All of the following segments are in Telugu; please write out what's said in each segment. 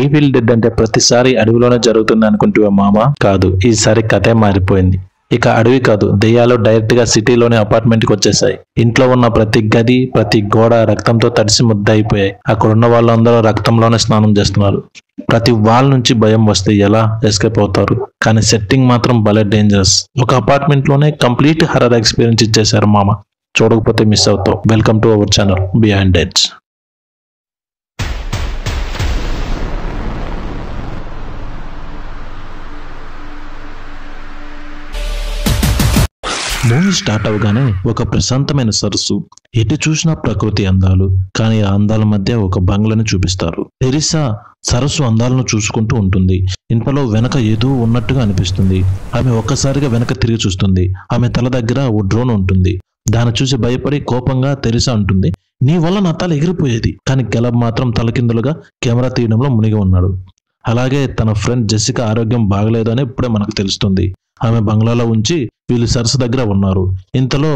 ఈవిల్ డెడ్ అంటే ప్రతిసారి అడవిలోనే జరుగుతుంది అనుకుంటే మామ, కాదు, ఈసారి కథే మారిపోయింది. ఇక అడవి కాదు, దెయ్యాలు డైరెక్ట్ గా సిటీలోనే అపార్ట్మెంట్ కి వచ్చేసాయి. ఇంట్లో ఉన్న ప్రతి గది, ప్రతి గోడ రక్తంతో తడిసి ముద్ద అయిపోయాయి. అక్కడున్న వాళ్ళందరూ రక్తంలోనే స్నానం చేస్తున్నారు. ప్రతి వాల్ నుంచి భయం వస్తే ఎలా ఎస్కేప్ అవుతారు? కానీ సెట్టింగ్ మాత్రం భలే డేంజరస్. ఒక అపార్ట్మెంట్ లోనే కంప్లీట్ హర్రర్ ఎక్స్పీరియన్స్ ఇచ్చేశారు మామ. చూడకపోతే మిస్ అవుతావు. Welcome to our channel behind edge. Movie start అవగానే ఒక ప్రశాంతమైన సరస్సు, ఎటు చూసినా ప్రకృతి అందాలు. కానీ ఆ అందాల మధ్య ఒక బంగ్లాని చూపిస్తారు. తెరిసా సరస్సు అందాలను చూసుకుంటూ ఉంటుంది. ఇంట్లో వెనక ఏదో ఉన్నట్టుగా అనిపిస్తుంది. ఆమె ఒక్కసారిగా వెనక తిరిగి చూస్తుంది. ఆమె తల దగ్గర ఓ డ్రోన్ ఉంటుంది. దాన్ని చూసి భయపడి కోపంగా తెరిసా అంటుంది, నీ వల్ల నా తల ఎగిరిపోయేది. కానీ కెలబ్ మాత్రం తలకిందులుగా కెమెరా తీయడంలో మునిగి ఉన్నాడు. అలాగే తన ఫ్రెండ్ జెసికా ఆరోగ్యం బాగలేదు అని ఇప్పుడే మనకు తెలుస్తుంది. ఆమె బంగ్లాలో ఉంచి వీళ్ళు సరస్సు దగ్గర ఉన్నారు. ఇంతలో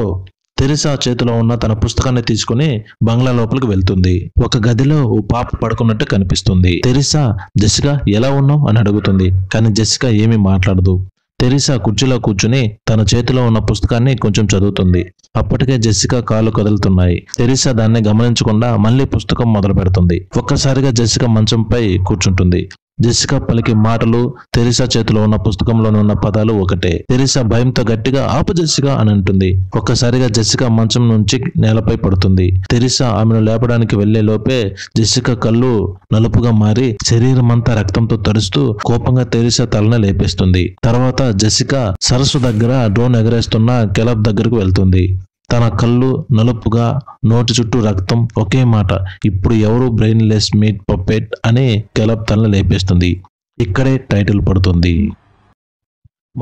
తెరిసా చేతిలో ఉన్న తన పుస్తకాన్ని తీసుకుని బంగ్లా లోపలికి వెళ్తుంది. ఒక గదిలో ఓ పాప పడుకున్నట్టు కనిపిస్తుంది. తెరిసా, జెసికా ఎలా ఉన్నావు అని అడుగుతుంది. కానీ జెసికా ఏమీ మాట్లాడదు. తెరిసా కుర్చీలో కూర్చుని తన చేతిలో ఉన్న పుస్తకాన్ని కొంచెం చదువుతుంది. అప్పటికే జెసికా కాళ్ళు కదులుతున్నాయి. తెరిసా దాన్ని గమనించకుండా మళ్ళీ పుస్తకం మొదలు పెడుతుంది. ఒక్కసారిగా జెసికా మంచంపై కూర్చుంటుంది. జెసికా పలికి మాటలు తెరిసా చేతిలో ఉన్న పుస్తకంలోనే ఉన్న పదాలు ఒకటే. తెరిసా భయంతో గట్టిగా ఆపు జెసికా అని అంటుంది. ఒక్కసారిగా జెసికా మంచం నుంచి నేలపై పడుతుంది. తెరిసా ఆమెను లేపడానికి వెళ్లే లోపే జెసికా కళ్ళు నలుపుగా మారి శరీరం అంతా రక్తంతో తడుస్తూ కోపంగా తెరిసా తలని లేపేస్తుంది. తర్వాత జెసికా సరస్సు దగ్గర డ్రోన్ ఎగరేస్తున్న కెలబ్ దగ్గరకు వెళ్తుంది. తన కళ్ళు నలుపుగా, నోటి చుట్టూ రక్తం, ఒకే మాట, ఇప్పుడు ఎవరు బ్రెయిన్ లెస్ మీట్ పప్పెట్ అని కెలబ్ తలని లేపేస్తుంది. ఇక్కడే టైటిల్ పడుతుంది.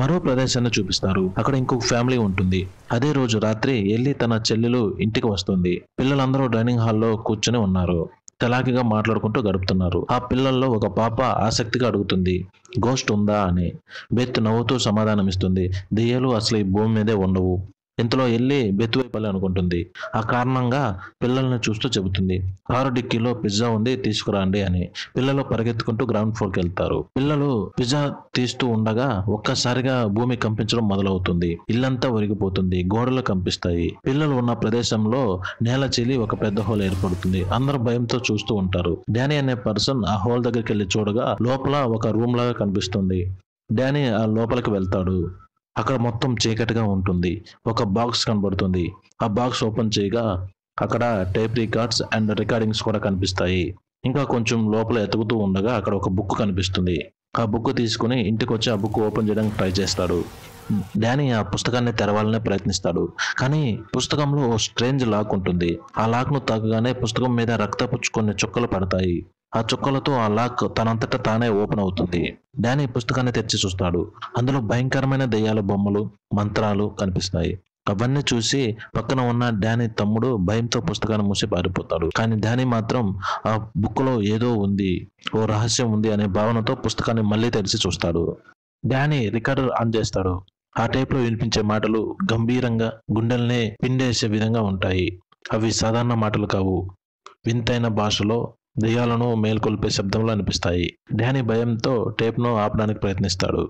మరో ప్రదేశాన్ని చూపిస్తారు. అక్కడ ఇంకొక ఫ్యామిలీ ఉంటుంది. అదే రోజు రాత్రి ఎల్లి తన చెల్లెలు ఇంటికి వస్తుంది. పిల్లలందరూ డైనింగ్ హాల్లో కూర్చుని ఉన్నారు. చలాకీగా మాట్లాడుకుంటూ గడుపుతున్నారు. ఆ పిల్లల్లో ఒక పాప ఆసక్తిగా అడుగుతుంది, గోస్ట్ ఉందా అని. బెత్ నవ్వుతూ సమాధానమిస్తుంది, దెయ్యాలు అసలు ఈ భూమి మీదే ఉండవు. ఇంతలో ఎల్లి బెత్ వైపు అనుకుంటుంది. ఆ కారణంగా పిల్లల్ని చూస్తూ చెబుతుంది, కారు డిక్కీలో పిజ్జా ఉంది, తీసుకురండి అని. పిల్లలు పరిగెత్తుకుంటూ గ్రౌండ్ ఫ్లోర్కి వెళ్తారు. పిల్లలు పిజ్జా తీస్తూ ఉండగా ఒక్కసారిగా భూమి కంపించడం మొదలవుతుంది. ఇల్లంతా ఒరిగిపోతుంది. గోడలు కంపిస్తాయి. పిల్లలు ఉన్న ప్రదేశంలో నేల చీలి ఒక పెద్ద హోల్ ఏర్పడుతుంది. అందరూ భయంతో చూస్తూ ఉంటారు. డానీ అనే పర్సన్ ఆ హోల్ దగ్గరికి వెళ్ళి చూడగా లోపల ఒక రూమ్ లాగా కనిపిస్తుంది. డానీ ఆ లోపలికి వెళ్తాడు. అక్కడ మొత్తం చీకటిగా ఉంటుంది. ఒక బాక్స్ కనబడుతుంది. ఆ బాక్స్ ఓపెన్ చేయగా అక్కడ టేప్ రికార్డ్స్ అండ్ రికార్డింగ్స్ కూడా కనిపిస్తాయి. ఇంకా కొంచెం లోపల ఎతుకుతూ ఉండగా అక్కడ ఒక బుక్ కనిపిస్తుంది. ఆ బుక్ తీసుకుని ఇంటికి వచ్చి ఆ బుక్ ఓపెన్ చేయడానికి ట్రై చేస్తాడు. డానీ ఆ పుస్తకాన్ని తెరవాలనే ప్రయత్నిస్తాడు. కానీ పుస్తకంలో ఓ స్ట్రేంజ్ లాక్ ఉంటుంది. ఆ లాక్ ను తాకగానే పుస్తకం మీద రక్తపు కొన్ని చుక్కలు పడతాయి. ఆ చుక్కలతో ఆ లాక్ తనంతటా తానే ఓపెన్ అవుతుంది. డానీ పుస్తకాన్ని తెరిచి చూస్తాడు. అందులో భయంకరమైన దెయ్యాల బొమ్మలు, మంత్రాలు కనిపిస్తాయి. అవన్నీ చూసి పక్కన ఉన్న డానీ తమ్ముడు భయంతో పుస్తకాన్ని మూసి పారిపోతాడు. కానీ డానీ మాత్రం ఆ బుక్ లో ఏదో ఉంది, ఓ రహస్యం ఉంది అనే భావనతో పుస్తకాన్ని మళ్ళీ తెరిచి చూస్తాడు. డానీ రికార్డర్ ఆన్ చేస్తాడు. ఆ టేప్ లో వినిపించే మాటలు గంభీరంగా గుండెల్నే పిండేసే విధంగా ఉంటాయి. అవి సాధారణ మాటలు కావు. వింతైన భాషలో దెయ్యాలను మేల్కొల్పే శబ్దంలో అనిపిస్తాయి. డానీ భయంతో టేప్ను ఆపడానికి ప్రయత్నిస్తాడు.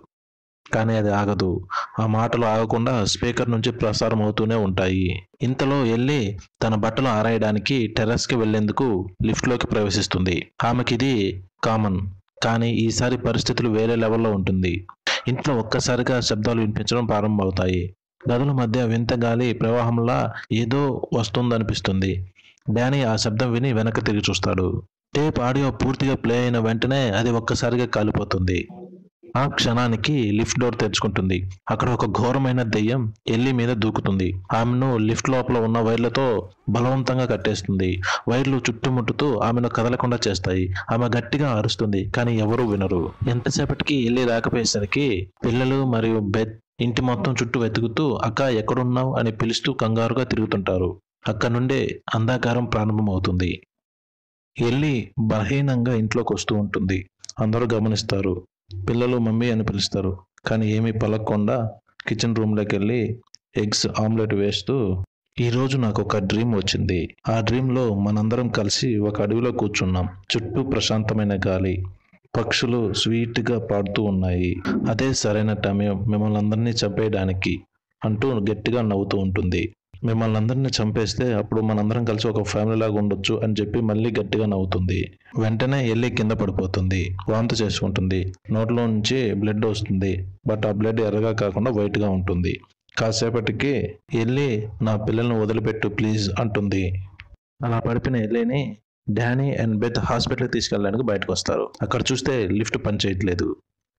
కానీ అది ఆగదు. ఆ మాటలు ఆగకుండా స్పీకర్ నుంచి ప్రసారం అవుతూనే ఉంటాయి. ఇంతలో ఎల్లి తన బట్టలు ఆరేయడానికి టెర్రస్ కి వెళ్లేందుకు లిఫ్ట్ లోకి ప్రవేశిస్తుంది. ఆమెకిది కామన్. కానీ ఈసారి పరిస్థితులు వేరే లెవెల్లో ఉంటుంది. ఇంట్లో ఒక్కసారిగా శబ్దాలు వినిపించడం ప్రారంభమవుతాయి. గదుల మధ్య వింత గాలి ప్రవాహంలా ఏదో వస్తుందనిపిస్తుంది. డానీ ఆ శబ్దం విని వెనక్కి తిరిగి చూస్తాడు. టేప్ ఆడియో పూర్తిగా ప్లే అయిన వెంటనే అది ఒక్కసారిగా కాలిపోతుంది. ఆ క్షణానికి లిఫ్ట్ డోర్ తెరుచుకుంటుంది. అక్కడ ఒక ఘోరమైన దెయ్యం ఎల్లి మీద దూకుతుంది. ఆమెను లిఫ్ట్ లోపల ఉన్న వైర్లతో బలవంతంగా కట్టేస్తుంది. వైర్లు చుట్టుముట్టుతూ ఆమెను కదలకుండా చేస్తాయి. ఆమె గట్టిగా అరుస్తుంది, కానీ ఎవరూ వినరు. ఎంతసేపటికి ఎల్లి రాకపోయేసరికి పిల్లలు మరియు బెత్ ఇంటి మొత్తం చుట్టూ వెతుకుతూ అక్క ఎక్కడున్నావు అని పిలుస్తూ కంగారుగా తిరుగుతుంటారు. అక్కడ నుండే అంధకారం ప్రారంభమవుతుంది. ఎల్లి బలహీనంగా ఇంట్లోకి వస్తూ ఉంటుంది. అందరూ గమనిస్తారు. పిల్లలు మమ్మీ అని పిలుస్తారు. కానీ ఏమీ పలకకుండా కిచెన్ రూమ్లోకి వెళ్ళి ఎగ్స్ ఆమ్లెట్ వేస్తూ, ఈరోజు నాకు ఒక డ్రీమ్ వచ్చింది. ఆ డ్రీమ్లో మనందరం కలిసి ఒక అడవిలో కూర్చున్నాం. చుట్టూ ప్రశాంతమైన గాలి, పక్షులు స్వీట్ గా పాడుతూ ఉన్నాయి. అదే సరైన సమయం మిమ్మల్ని అందరినీ చంపేయడానికి అంటూ గట్టిగా నవ్వుతూ ఉంటుంది. మిమ్మల్ని అందరినీ చంపేస్తే అప్పుడు మనందరం కలిసి ఒక ఫ్యామిలీ లాగా ఉండొచ్చు అని చెప్పి మళ్ళీ గట్టిగా నవ్వుతుంది. వెంటనే ఎల్లి కింద పడిపోతుంది. వాంతి చేసుకుంటుంది. నోట్లో నుంచి బ్లడ్ వస్తుంది. బట్ ఆ బ్లడ్ ఎర్రగా కాకుండా వైట్ గా ఉంటుంది. కాసేపటికి ఎల్లి నా పిల్లల్ని వదిలిపెట్టు ప్లీజ్ అంటుంది. అలా పడిపోయిన ఎల్లిని డానీ అండ్ బెత్ హాస్పిటల్కి తీసుకెళ్ళడానికి బయటకు వస్తారు. అక్కడ చూస్తే లిఫ్ట్ పనిచేయట్లేదు.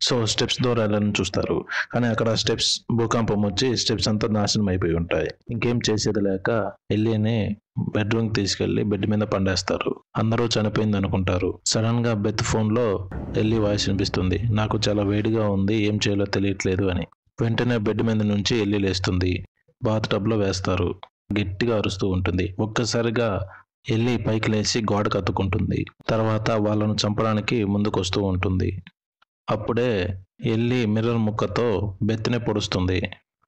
సో స్టెప్స్ ద్వారా వెళ్ళాలని చూస్తారు. కానీ అక్కడ స్టెప్స్ భూకంపం వచ్చి స్టెప్స్ అంతా నాశనం అయిపోయి ఉంటాయి. ఇంకేం చేసేది లేక ఎల్లిని బెడ్రూమ్కి తీసుకెళ్లి బెడ్ మీద పండేస్తారు. అందరూ చనిపోయింది అనుకుంటారు. సడన్ గా బెత్ ఫోన్ లో ఎల్లి వాయిస్ వినిపిస్తుంది. నాకు చాలా వేడిగా ఉంది, ఏం చేయాలో తెలియట్లేదు అని. వెంటనే బెడ్ మీద నుంచి ఎల్లి లేస్తుంది. బాత్ టబ్ లో వేస్తారు. గట్టిగా అరుస్తూ ఉంటుంది. ఒక్కసారిగా ఎల్లి పైకి లేచి గోడకు అతుక్కుంటుంది. తర్వాత వాళ్ళను చంపడానికి ముందుకు వస్తూ ఉంటుంది. అప్పుడే ఎల్లి మిర్రర్ ముక్కతో బెత్తిని పొడుస్తుంది.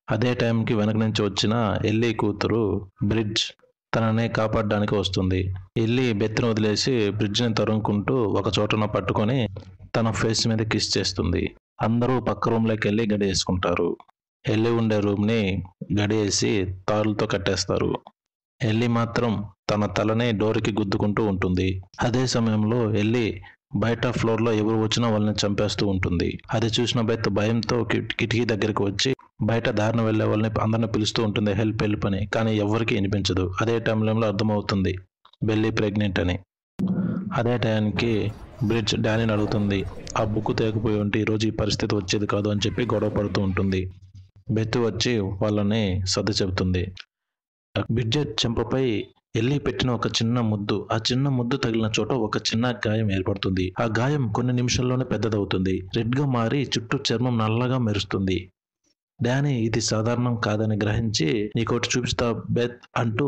అదే టైంకి వెనక నుంచి వచ్చిన ఎల్లి కూతురు బ్రిడ్జ్ తనని కాపాడడానికి వస్తుంది. ఎల్లి బెత్తిని వదిలేసి బ్రిడ్జ్ని తరుముకుంటూ ఒక చోటన పట్టుకొని తన ఫేస్ మీద కిస్ చేస్తుంది. అందరూ పక్క రూమ్లోకి వెళ్ళి గడియేసుకుంటారు. ఎల్లి ఉండే రూమ్ని గడియేసి తాళ్ళతో కట్టేస్తారు. ఎల్లి మాత్రం తన తలని డోర్కి గుద్దుకుంటూ ఉంటుంది. అదే సమయంలో ఎల్లి బయట ఫ్లోర్ లో ఎవరు వచ్చినా వాళ్ళని చంపేస్తూ ఉంటుంది. అది చూసిన బెత్ భయంతో కిటికీ దగ్గరికి వచ్చి బయట దారిన వెళ్లే వాళ్ళని అందరిని పిలుస్తూ ఉంటుంది హెల్ప్ హెల్ప్ అని. కానీ ఎవరికి వినిపించదు. అదే టైంలో అర్థమవుతుంది బెల్లీ ప్రెగ్నెంట్ అని. అదే టైంకి బ్రిడ్జ్ డానీని అడుగుతుంది. ఆ బుక్ తేకపోయి ఉంటే ఈరోజు ఈ పరిస్థితి వచ్చేది కాదు అని చెప్పి గొడవ పడుతూ ఉంటుంది. బెత్ వచ్చి వాళ్ళని సర్ది చెబుతుంది. బ్రిడ్జెట్ చెంపపై ఎల్లి పెట్టిన ఒక చిన్న ముద్దు, ఆ చిన్న ముద్దు తగిలిన చోట ఒక చిన్న గాయం ఏర్పడుతుంది. ఆ గాయం కొన్ని నిమిషాల్లోనే పెద్దదవుతుంది. రెడ్ గా మారి చుట్టూ చర్మం నల్లగా మెరుస్తుంది. డానీ ఇది సాధారణం కాదని గ్రహించి నీకోటి చూపిస్తా బెత్ అంటూ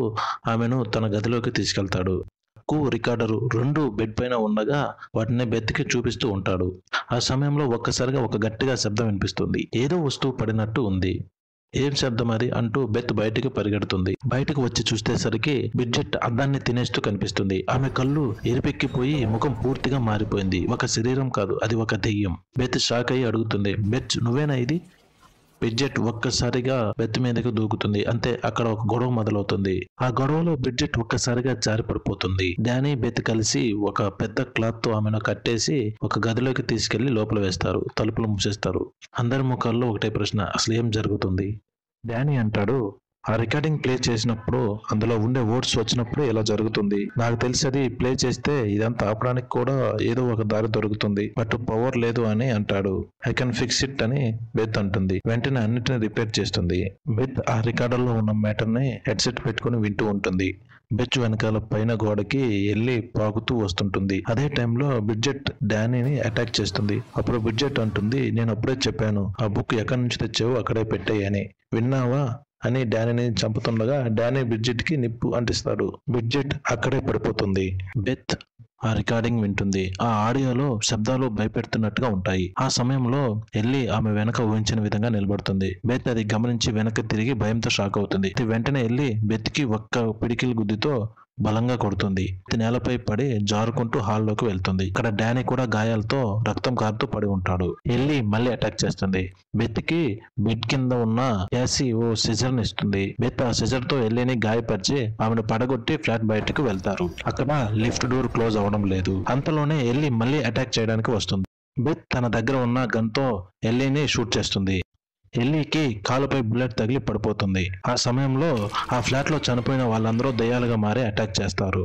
ఆమెను తన గదిలోకి తీసుకెళ్తాడు. రికార్డరు 2 బెడ్ పైన ఉండగా వాటిని బెత్కి చూపిస్తూ ఉంటాడు. ఆ సమయంలో ఒక్కసారిగా ఒక గట్టిగా శబ్దం వినిపిస్తుంది. ఏదో వస్తువు పడినట్టు ఉంది. ఏం శబ్దం అది అంటూ బెత్ బయటికి పరిగెడుతుంది. బయటకు వచ్చి చూసేసరికి బ్రిడ్జెట్ అద్దాన్ని తినేస్తూ కనిపిస్తుంది. ఆమె కళ్ళు ఎరిపెక్కిపోయి ముఖం పూర్తిగా మారిపోయింది. ఒక శరీరం కాదు, అది ఒక దెయ్యం. బెత్ షాక్ అయ్యి అడుగుతుంది, బెత్ నువ్వేనా ఇది? బ్రిడ్జెట్ ఒక్కసారిగా బెత్ మీదకి దూకుతుంది. అంతే, అక్కడ ఒక గొడవ మొదలవుతుంది. ఆ గొడవలో బ్రిడ్జెట్ ఒక్కసారిగా జారి పడిపోతుంది. డానీ బెత్ కలిసి ఒక పెద్ద క్లాత్ తో ఆమెను కట్టేసి ఒక గదిలోకి తీసుకెళ్లి లోపల వేస్తారు. తలుపులు మూసేస్తారు. అందరి ముఖాల్లో ఒకటే ప్రశ్న, అసలు ఏం జరుగుతుంది? డానీ అంటాడు, ఆ రికార్డింగ్ ప్లే చేసినప్పుడు అందులో ఉండే వర్డ్స్ వచ్చినప్పుడు ఇలా జరుగుతుంది. నాకు తెలిసి అది ప్లే చేస్తే ఇదంతా ఆపడానికి కూడా ఏదో ఒక దారి దొరుకుతుంది. బట్ పవర్ లేదు అని అంటాడు. ఐ కెన్ ఫిక్స్ ఇట్ అని బెత్ అంటుంది. వెంటనే అన్నిటిని రిపేర్ చేస్తుంది. బెత్ ఆ రికార్డర్ లో ఉన్న మ్యాటర్ ని హెడ్సెట్ పెట్టుకుని వింటూ ఉంటుంది. బెత్ వెనకాల పైన గోడకి ఎల్లి పాకుతూ వస్తుంటుంది. అదే టైంలో బ్రిడ్జెట్ డానీని అటాక్ చేస్తుంది. అప్పుడు బ్రిడ్జెట్ అంటుంది, నేను అప్పుడే చెప్పాను ఆ బుక్ ఎక్కడి నుంచి తెచ్చావో అక్కడే పెట్టాయి అని, విన్నావా అని డానీని చంపుతుండగా డానీ బ్రిడ్జెట్ కి నిప్పు అంటిస్తాడు. బ్రిడ్జెట్ అక్కడే పడిపోతుంది. బెత్ ఆ రికార్డింగ్ వింటుంది. ఆ ఆడియోలో శబ్దాలు భయపెడుతున్నట్టుగా ఉంటాయి. ఆ సమయంలో ఎల్లి ఆమె వెనక ఊహించిన విధంగా నిలబడుతుంది. బెత్ అది గమనించి వెనక్కి తిరిగి భయంతో షాక్ అవుతుంది. వెంటనే ఎల్లి బెత్ కి ఒక్క పిడికిల్ గుద్దితో బలంగా కొడుతుంది. నేలపై పడి జారుకుంటూ హాల్లోకి వెళ్తుంది. ఇక్కడ డానీ కూడా గాయాలతో రక్తం కారుతూ పడి ఉంటాడు. ఎల్లి మళ్ళీ అటాక్ చేస్తుంది. బెత్ కి బెడ్ కింద ఉన్న యాసి ఓ సిజర్ ని ఇస్తుంది. బెత్ ఆ సిజర్ తో ఎల్లిని గాయపరిచి ఆమెను పడగొట్టి ఫ్లాట్ బయటకు వెళ్తారు. అక్కడ లిఫ్ట్ డోర్ క్లోజ్ అవడం లేదు. అంతలోనే ఎల్లి మళ్ళీ అటాక్ చేయడానికి వస్తుంది. బెత్ తన దగ్గర ఉన్న గన్ తో ఎల్లిని షూట్ చేస్తుంది. ఎల్లీకి కాలుపై బుల్లెట్ తగిలి పడిపోతుంది. ఆ సమయంలో ఆ ఫ్లాట్ లో చనిపోయిన వాళ్ళందరూ దయ్యాలుగా మారి అటాక్ చేస్తారు.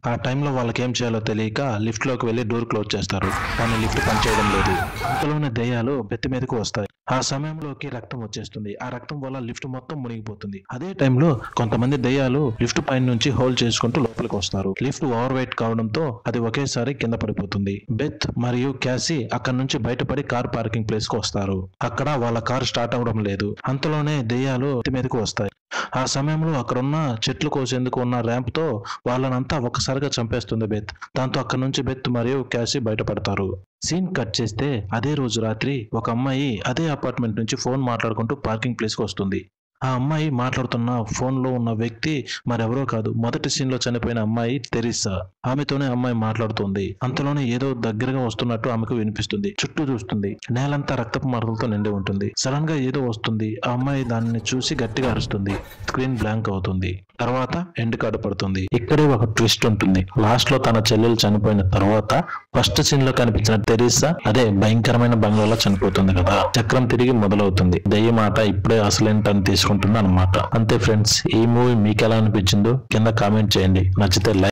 ఆ టైంలో వాళ్ళకి ఏం చేయాలో తెలియక లిఫ్ట్ లోకి వెళ్లి డోర్ క్లోజ్ చేస్తారు. కానీ లిఫ్ట్ పనిచేయడం లేదు. అంతలోనే దయ్యాలు బెత్ మీదకు వస్తాయి. ఆ సమయంలోకి రక్తం వచ్చేస్తుంది. ఆ రక్తం వల్ల లిఫ్ట్ మొత్తం మునిగిపోతుంది. అదే టైంలో కొంతమంది దయ్యాలు లిఫ్ట్ పైన నుంచి హోల్డ్ చేసుకుంటూ లోపలికి వస్తారు. లిఫ్ట్ ఓవర్ వెయిట్ కావడంతో అది ఒకేసారి కింద పడిపోతుంది. బెత్ మరియు క్యాసీ అక్కడ నుంచి బయటపడి కార్ పార్కింగ్ ప్లేస్ కు వస్తారు. అక్కడ వాళ్ళ కార్ స్టార్ట్ అవడం లేదు. అంతలోనే దయ్యాలు మీదకు వస్తాయి. ఆ సమయంలో అక్కడున్న చెట్లు కోసేందుకు ఉన్న ర్యాంప్ తో వాళ్ళనంతా ఒకసారిగా చంపేస్తుంది బెత్. దాంతో అక్కడ నుంచి బెత్ మరియు క్యాసీ బయటపడతారు. సీన్ కట్ చేస్తే అదే రోజు రాత్రి ఒక అమ్మాయి అదే అపార్ట్మెంట్ నుంచి ఫోన్ మాట్లాడుకుంటూ పార్కింగ్ ప్లేస్ కు వస్తుంది. ఆ అమ్మాయి మాట్లాడుతున్న ఫోన్ లో ఉన్న వ్యక్తి మరెవరో కాదు, మొదటి సీన్ లో చనిపోయిన అమ్మాయి తెరిసా. ఆమెతోనే అమ్మాయి మాట్లాడుతుంది. అంతలోనే ఏదో దగ్గరగా వస్తున్నట్టు ఆమెకు వినిపిస్తుంది. చుట్టూ చూస్తుంది, నేలంతా రక్తపు మరకలతో నిండి ఉంటుంది. సడన్ గా ఏదో వస్తుంది. ఆ అమ్మాయి దానిని చూసి గట్టిగా అరుస్తుంది. స్క్రీన్ బ్లాంక్ అవుతుంది. తర్వాత ఎండ్ కార్డు పడుతుంది. ఇక్కడే ఒక ట్విస్ట్ ఉంటుంది. లాస్ట్ లో తన చెల్లెలు చనిపోయిన తర్వాత ఫస్ట్ సీన్ లో కనిపించిన తెరీసా అదే భయంకరమైన బంగ్లాలో చనిపోతుంది కదా. చక్రం తిరిగి మొదలవుతుంది. దెయ్యం ఆట ఇప్పుడే అసలైన టర్న్ తీసుకుంటుంది అన్నమాట. అంతే ఫ్రెండ్స్, ఈ మూవీ మీకు ఎలా అనిపించిందో కింద కామెంట్ చేయండి. నచ్చితే లైక్